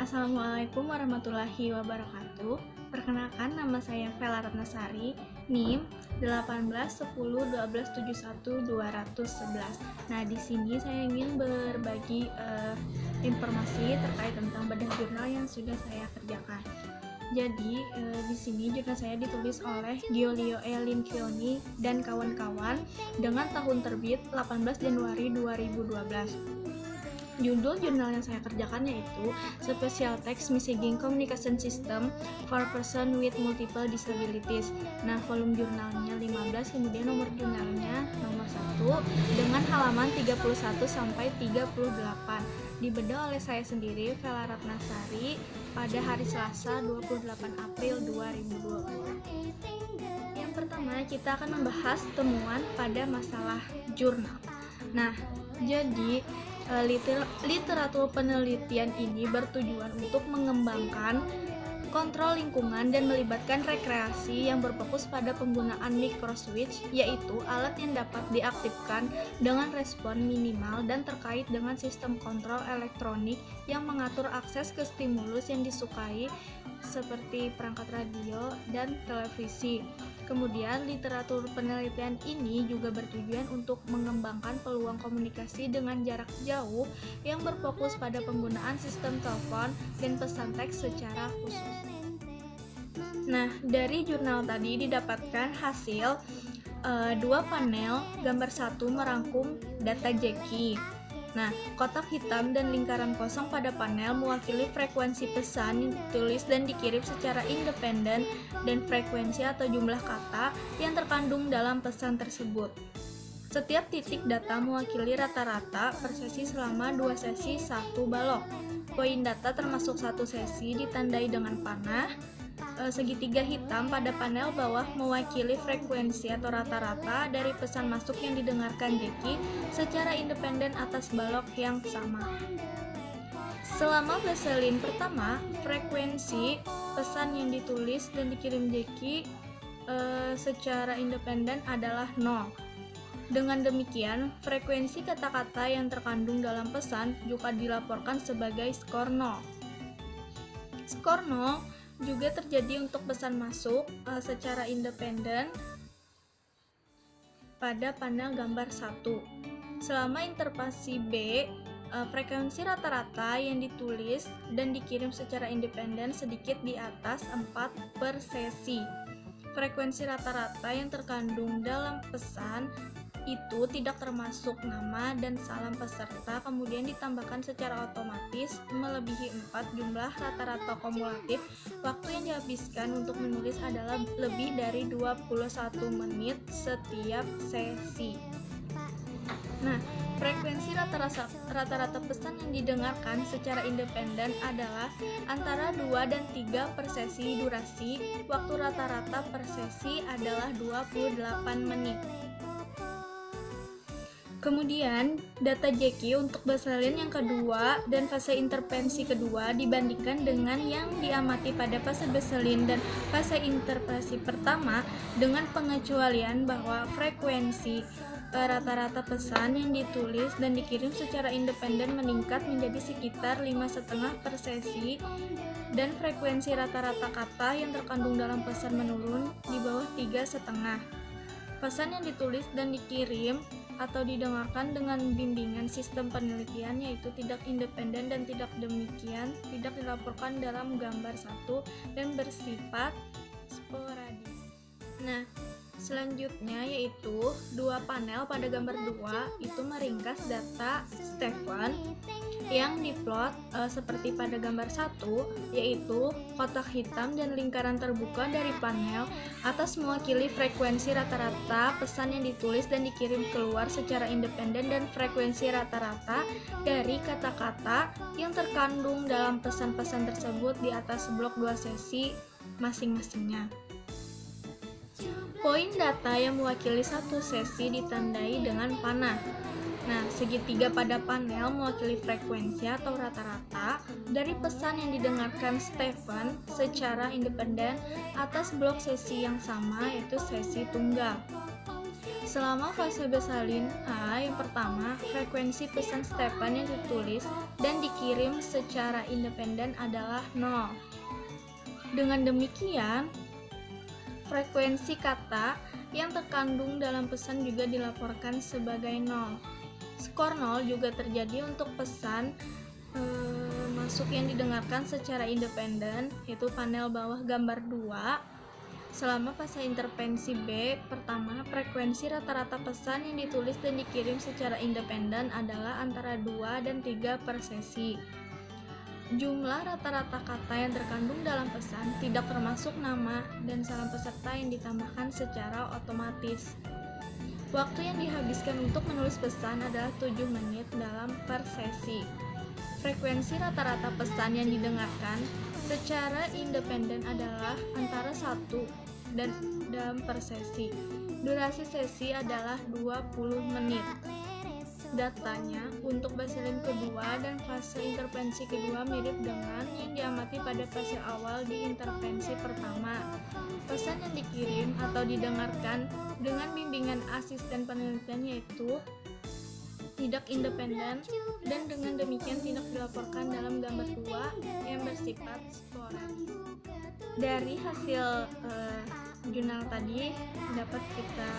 Assalamualaikum warahmatullahi wabarakatuh. Perkenalkan, nama saya Vela Ratnasari, NIM 181012712111. Nah, di sini saya ingin berbagi informasi terkait tentang bedah jurnal yang sudah saya kerjakan. Jadi, di sini jurnal saya ditulis oleh Giulio E. Lincioni dan kawan-kawan dengan tahun terbit 18 Januari 2012. Judul jurnal yang saya kerjakan yaitu Special Text Messaging Communication System for Person with Multiple Disabilities. Nah, volume jurnalnya 15, kemudian nomor jurnalnya nomor 1 dengan halaman 31 sampai 38. Dibedah oleh saya sendiri, Vela Ratnasari, pada hari Selasa 28 April 2020. Yang pertama, kita akan membahas temuan pada masalah jurnal. Nah, jadi literatur penelitian ini bertujuan untuk mengembangkan kontrol lingkungan dan melibatkan rekreasi yang berfokus pada penggunaan microswitch, yaitu alat yang dapat diaktifkan dengan respon minimal dan terkait dengan sistem kontrol elektronik yang mengatur akses ke stimulus yang disukai seperti perangkat radio dan televisi. Kemudian, literatur penelitian ini juga bertujuan untuk mengembangkan peluang komunikasi dengan jarak jauh yang berfokus pada penggunaan sistem telepon dan pesan teks secara khusus. Nah, dari jurnal tadi didapatkan hasil dua panel, gambar satu merangkum data Jackie. Nah, kotak hitam dan lingkaran kosong pada panel mewakili frekuensi pesan yang ditulis dan dikirim secara independen dan frekuensi atau jumlah kata yang terkandung dalam pesan tersebut. Setiap titik data mewakili rata-rata per sesi selama 2 sesi 1 balok. Poin data termasuk 1 sesi ditandai dengan panah. Segitiga hitam pada panel bawah mewakili frekuensi atau rata-rata dari pesan masuk yang didengarkan Jackie secara independen atas balok yang sama. Selama baselin pertama, frekuensi pesan yang ditulis dan dikirim Jackie secara independen adalah 0. Dengan demikian, frekuensi kata-kata yang terkandung dalam pesan juga dilaporkan sebagai skor 0. Skor 0 juga terjadi untuk pesan masuk secara independen pada panel gambar 1. Selama interpelasi B, frekuensi rata-rata yang ditulis dan dikirim secara independen sedikit di atas 4 per sesi. Frekuensi rata-rata yang terkandung dalam pesan itu tidak termasuk nama dan salam peserta, kemudian ditambahkan secara otomatis melebihi 4 jumlah rata-rata kumulatif. Waktu yang dihabiskan untuk menulis adalah lebih dari 21 menit setiap sesi. Nah, frekuensi rata-rata pesan yang didengarkan secara independen adalah antara 2 dan 3 per sesi durasi. Waktu rata-rata per sesi adalah 28 menit. Kemudian, data Jackie untuk baselin yang kedua dan fase intervensi kedua dibandingkan dengan yang diamati pada fase baselin dan fase intervensi pertama dengan pengecualian bahwa frekuensi rata-rata pesan yang ditulis dan dikirim secara independen meningkat menjadi sekitar 5,5 per sesi dan frekuensi rata-rata kata yang terkandung dalam pesan menurun di bawah 3,5. Pesan yang ditulis dan dikirim atau didengarkan dengan bimbingan sistem penelitian yaitu tidak independen dan tidak demikian tidak dilaporkan dalam gambar 1 dan bersifat sporadis. Nah, selanjutnya yaitu dua panel pada gambar 2 itu meringkas data Stephen yang diplot seperti pada gambar 1, yaitu kotak hitam dan lingkaran terbuka dari panel atas mewakili frekuensi rata-rata pesan yang ditulis dan dikirim keluar secara independen dan frekuensi rata-rata dari kata-kata yang terkandung dalam pesan-pesan tersebut di atas blok 2 sesi masing-masingnya. Poin data yang mewakili 1 sesi ditandai dengan panah. Nah, segitiga pada panel mewakili frekuensi atau rata-rata dari pesan yang didengarkan Stephen secara independen atas blok sesi yang sama, yaitu sesi tunggal. Selama fase bersalin A, yang pertama, frekuensi pesan Stefan yang ditulis dan dikirim secara independen adalah 0. Dengan demikian, frekuensi kata yang terkandung dalam pesan juga dilaporkan sebagai 0. Skor 0 juga terjadi untuk pesan masuk yang didengarkan secara independen, yaitu panel bawah gambar 2. Selama fase intervensi B, pertama, frekuensi rata-rata pesan yang ditulis dan dikirim secara independen adalah antara 2 dan 3 per sesi. Jumlah rata-rata kata yang terkandung dalam pesan tidak termasuk nama dan salam peserta yang ditambahkan secara otomatis. Waktu yang dihabiskan untuk menulis pesan adalah 7 menit dalam per sesi. Frekuensi rata-rata pesan yang didengarkan secara independen adalah antara 1 dan per sesi. Durasi sesi adalah 20 menit. Datanya untuk bersalin kedua dan fase intervensi kedua mirip dengan yang diamati pada fase awal di intervensi pertama. Pesan yang dikirim atau didengarkan dengan bimbingan asisten penelitian yaitu tidak independen dan dengan demikian tidak dilaporkan dalam gambar 2 yang bersifat sporadis. Dari hasil jurnal tadi dapat kita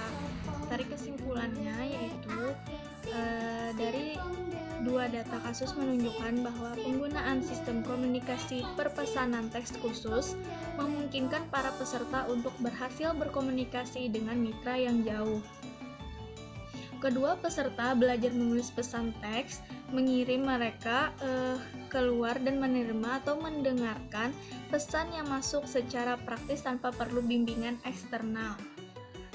tarik kesimpulannya, yaitu dari 2 data kasus menunjukkan bahwa penggunaan sistem komunikasi perpesanan teks khusus memungkinkan para peserta untuk berhasil berkomunikasi dengan mitra yang jauh. Kedua peserta belajar menulis pesan teks, mengirim mereka keluar dan menerima atau mendengarkan pesan yang masuk secara praktis tanpa perlu bimbingan eksternal.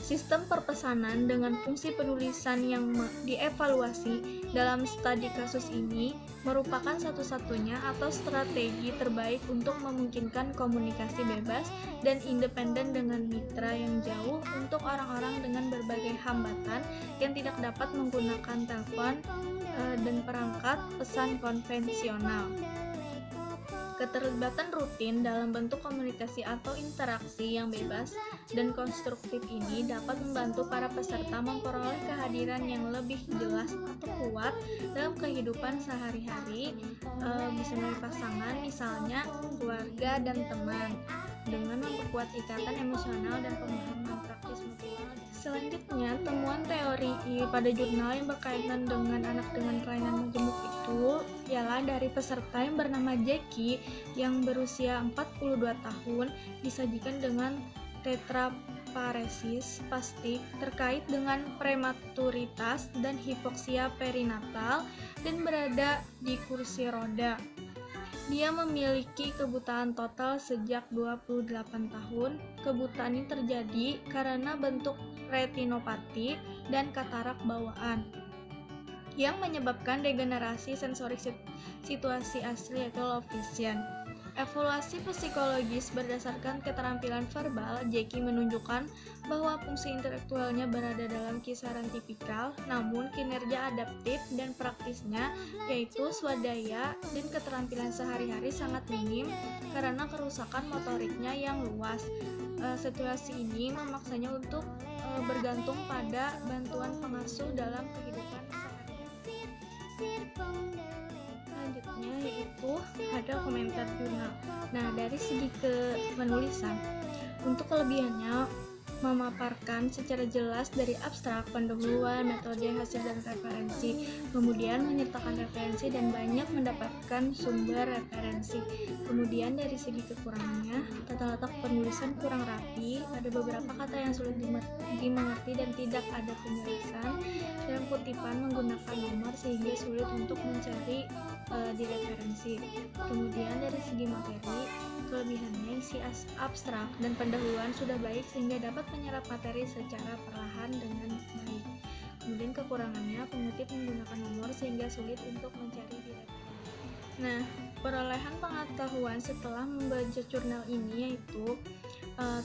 Sistem perpesanan dengan fungsi penulisan yang dievaluasi dalam studi kasus ini merupakan satu-satunya atau strategi terbaik untuk memungkinkan komunikasi bebas dan independen dengan mitra yang jauh untuk orang-orang dengan berbagai hambatan yang tidak dapat menggunakan telepon dan perangkat pesan konvensional. Keterlibatan rutin dalam bentuk komunikasi atau interaksi yang bebas dan konstruktif ini dapat membantu para peserta memperoleh kehadiran yang lebih jelas atau kuat dalam kehidupan sehari-hari, bisa melalui pasangan, misalnya keluarga dan teman, dengan memperkuat ikatan emosional dan pemahaman praktis mutual. Selanjutnya, temuan teori pada jurnal yang berkaitan dengan anak dengan kelainan majemuk itu ialah dari peserta yang bernama Jackie yang berusia 42 tahun disajikan dengan tetraparesis spastik terkait dengan prematuritas dan hipoksia perinatal dan berada di kursi roda. Dia memiliki kebutaan total sejak 28 tahun. Kebutaan ini terjadi karena bentuk retinopati dan katarak bawaan yang menyebabkan degenerasi sensorik situasi asli atau low vision. Evaluasi psikologis berdasarkan keterampilan verbal, Jackie menunjukkan bahwa fungsi intelektualnya berada dalam kisaran tipikal, namun kinerja adaptif dan praktisnya, yaitu swadaya dan keterampilan sehari-hari sangat minim karena kerusakan motoriknya yang luas. Situasi ini memaksanya untuk bergantung pada bantuan pengasuh dalam kehidupan sehari-hari. Selanjutnya yaitu ada komentar jurnal. Nah, dari segi penulisan, untuk kelebihannya memaparkan secara jelas dari abstrak, pendahuluan, metode, hasil, dan referensi, kemudian menyertakan referensi dan banyak mendapatkan sumber referensi. Kemudian dari segi kekurangannya, tata letak penulisan kurang rapi, ada beberapa kata yang sulit dimengerti dan tidak ada penjelasan, dan kutipan menggunakan nomor sehingga sulit untuk mencari di referensi. Kemudian dari segi materi, kelebihannya isi abstrak dan pendahuluan sudah baik sehingga dapat menyerap materi secara perlahan dengan baik. Kemudian kekurangannya, pengutip menggunakan nomor sehingga sulit untuk mencari di referensi. Nah, perolehan pengetahuan setelah membaca jurnal ini yaitu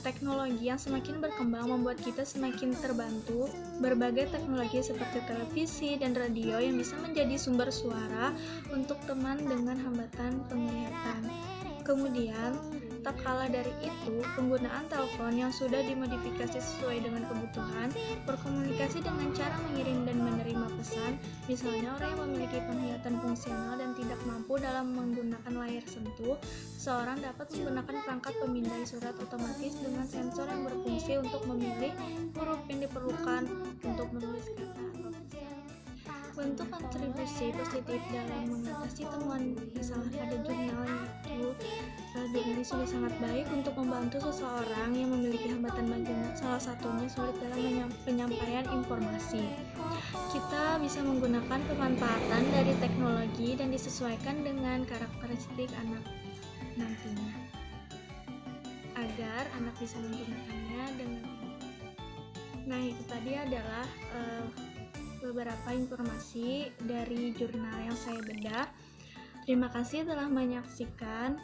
teknologi yang semakin berkembang membuat kita semakin terbantu. Berbagai teknologi seperti televisi dan radio yang bisa menjadi sumber suara untuk teman dengan hambatan penglihatan. Kemudian, Tak kalah dari itu, penggunaan telepon yang sudah dimodifikasi sesuai dengan kebutuhan, berkomunikasi dengan cara mengirim dan menerima pesan, misalnya orang yang memiliki penglihatan fungsional dan tidak mampu dalam menggunakan layar sentuh, seseorang dapat menggunakan perangkat pemindai surat otomatis dengan sensor yang berfungsi untuk memilih huruf yang diperlukan untuk menulis kata atau pesan. Bentuk kontribusi positif dalam mengatasi temuan masalah pada jurnal itu, jurnal ini sudah sangat baik untuk membantu seseorang yang memiliki hambatan bacaan, salah satunya sulit dalam penyampaian informasi. Kita bisa menggunakan kemanfaatan dari teknologi dan disesuaikan dengan karakteristik anak nantinya, agar anak bisa menggunakannya dengan baik. Nah, itu tadi adalah beberapa informasi dari jurnal yang saya bedah. Terima kasih telah menyaksikan.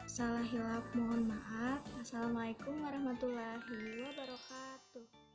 Salah hilaf mohon maaf. Assalamualaikum warahmatullahi wabarakatuh.